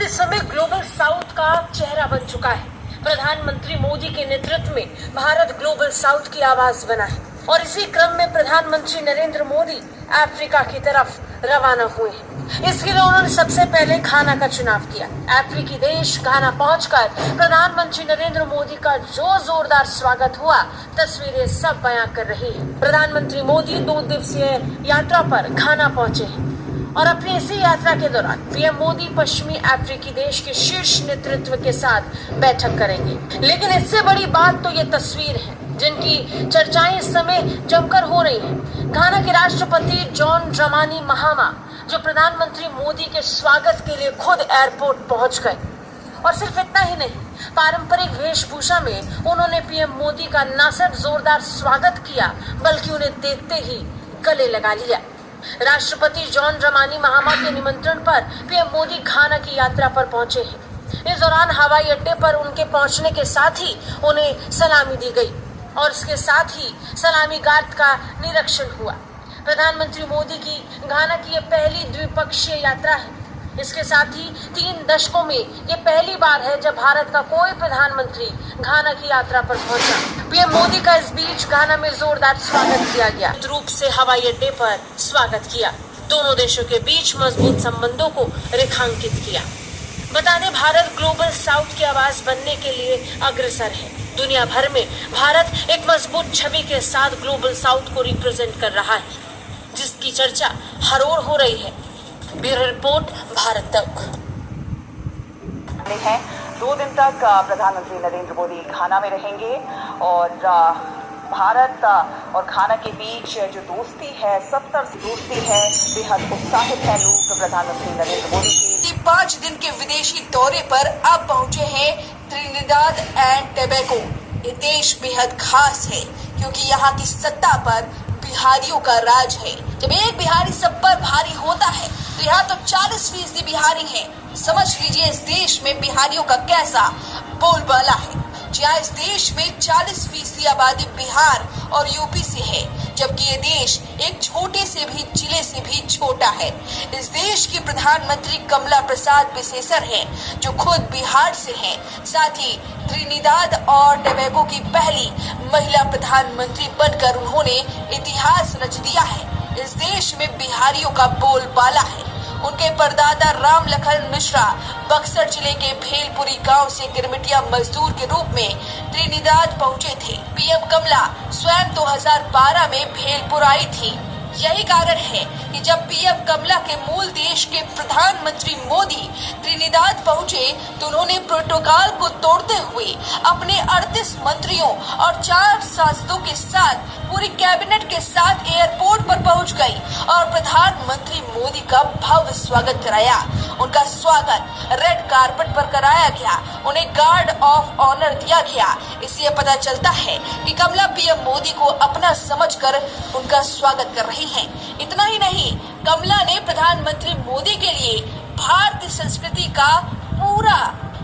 इस समय global south का चेहरा बन चुका है। प्रधानमंत्री मोदी के नेतृत्व में भारत ग्लोबल साउथ की आवाज बना है और इसी क्रम में प्रधानमंत्री नरेंद्र मोदी अफ्रीका की तरफ रवाना हुए हैं। इसके लिए उन्होंने सबसे पहले घाना का चुनाव किया। अफ्रीकी देश घाना पहुंचकर प्रधानमंत्री नरेंद्र मोदी का जो जोरदार स्वागत हुआ, तस्वीरें सब बयां कर रही हैं। प्रधानमंत्री मोदी 2 दिवसीय यात्रा पर घाना पहुंचे हैं और अपनी इसी यात्रा के दौरान पीएम मोदी पश्चिमी अफ्रीकी देश के शीर्ष नेतृत्व के साथ बैठक करेंगे। लेकिन इससे बड़ी बात तो ये तस्वीर है जिनकी चर्चाएं इस समय जमकर हो रही हैं। घाना के राष्ट्रपति जॉन ड्रामानी महामा जो प्रधानमंत्री मोदी के स्वागत के लिए खुद एयरपोर्ट पहुंच गए और सिर्फ इतना ही नहीं, पारंपरिक वेशभूषा में उन्होंने पीएम मोदी का न सिर्फ जोरदार स्वागत किया बल्कि उन्हें देखते ही गले लगा लिया। राष्ट्रपति जॉन ड्रामानी महामा के निमंत्रण पर पीएम मोदी घाना की यात्रा पर पहुंचे हैं। इस दौरान हवाई अड्डे पर उनके पहुंचने के साथ ही उन्हें सलामी दी गई और इसके साथ ही सलामी गार्ड का निरीक्षण हुआ। प्रधानमंत्री मोदी की घाना की यह पहली द्विपक्षीय यात्रा है। इसके साथ ही 3 दशकों में ये पहली बार है जब भारत का कोई प्रधानमंत्री घाना की यात्रा पर पहुंचा। पीएम मोदी का इस बीच घाना में जोरदार स्वागत किया गया। रूप से हवाई अड्डे पर स्वागत किया। दोनों देशों के बीच मजबूत संबंधों को रेखांकित किया। बता दें, भारत ग्लोबल साउथ की आवाज बनने के लिए अग्रसर है। दुनिया भर में भारत एक मजबूत छवि के साथ ग्लोबल साउथ को रिप्रेजेंट कर रहा है, जिसकी चर्चा हर ओर हो रही है। ब्यूरो रिपोर्ट, भारत तक। 2 दिन तक प्रधानमंत्री नरेंद्र मोदी घाना में रहेंगे और भारत और घाना के बीच जो दोस्ती है, 70 दोस्ती है, बेहद उत्साहित है लोग प्रधानमंत्री नरेंद्र मोदी के 5 दिन के विदेशी दौरे पर अब पहुंचे हैं त्रिनिदाद एंड टोबैगो। ये देश बेहद खास है क्योंकि यहाँ की सत्ता पर बिहारियों का राज है। जब एक बिहारी सब पर भारी होता है तो यहाँ तो 40% बिहारी हैं। समझ लीजिए इस देश में बिहारियों का कैसा बोलबाला है। जहाँ इस देश में 40% आबादी बिहार और यूपी से है, जबकि ये देश एक छोटे से भी जिले से भी छोटा है। इस देश की प्रधानमंत्री कमला प्रसाद बिसेसर हैं, जो खुद बिहार से हैं। साथ ही त्रिनिदाद और टोबैगो की पहली महिला प्रधानमंत्री बनकर उन्होंने इतिहास रच दिया है। इस देश में बिहारियों का बोलबाला है। उनके परदादा राम लखन मिश्रा बक्सर जिले के भेलपुरी गांव से गिरमिटिया मजदूर के रूप में त्रिनिदाद पहुंचे थे। पीएम कमला स्वयं 2012 में भेलपुर आई थी। यही कारण है कि जब पीएम कमला के मूल देश के प्रधानमंत्री मोदी त्रिनिदाद पहुंचे तो उन्होंने प्रोटोकॉल को तोड़ते हुए अपने 38 मंत्रियों और 4 सांसदों के साथ पूरी कैबिनेट के साथ एयरपोर्ट पर पहुंच गई और प्रधानमंत्री मोदी का भव्य स्वागत कराया। उनका स्वागत रेड कारपेट पर कराया गया। उन्हें गार्ड ऑफ ऑनर दिया गया। इससे पता चलता है कि कमला पीएम मोदी को अपना समझकर उनका स्वागत कर रही हैं। इतना ही नहीं, कमला ने प्रधानमंत्री मोदी के लिए भारतीय संस्कृति का पूरा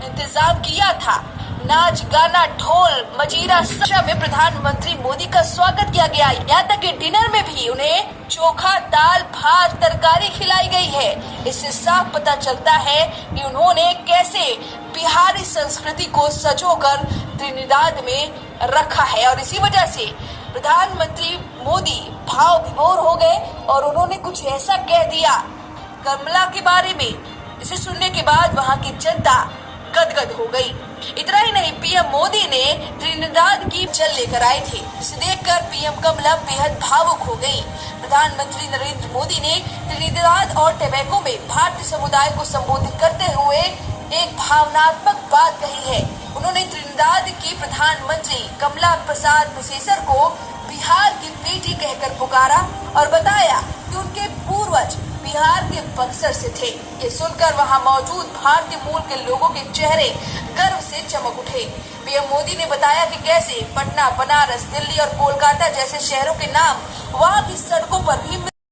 इंतजाम किया था। नाच गाना ढोल मजीरा में प्रधानमंत्री मोदी का स्वागत किया गया। यहाँ तक कि डिनर में भी उन्हें चोखा दाल भात तरकारी खिलाई गई है। इससे साफ पता चलता है कि उन्होंने कैसे बिहारी संस्कृति को सजोकर त्रिनिदाद में रखा है और इसी वजह से प्रधानमंत्री मोदी भाव विभोर हो गए और उन्होंने कुछ ऐसा कह दिया कमला के बारे में। इसे सुनने के बाद वहाँ की जनता गदगद हो गई। इतना ही नहीं, पीएम मोदी ने त्रिनिदाद की जल लेकर आए थे, जिसे देखकर पीएम कमला बेहद भावुक हो गई। प्रधानमंत्री नरेंद्र मोदी ने त्रिनिदाद और टोबैगो में भारतीय समुदाय को संबोधित करते हुए एक भावनात्मक बात कही है। उन्होंने त्रिनिदाद की प्रधानमंत्री कमला प्रसाद बिसेसर को बिहार की बेटी कहकर पुकारा और बताया कि उनके पूर्वज बिहार के बक्सर से थे। ये सुनकर वहां मौजूद भारतीय मूल के लोगों के चेहरे गर्व से चमक उठे। पीएम मोदी ने बताया कि कैसे पटना, बनारस, दिल्ली और कोलकाता जैसे शहरों के नाम वहां की सड़कों पर भी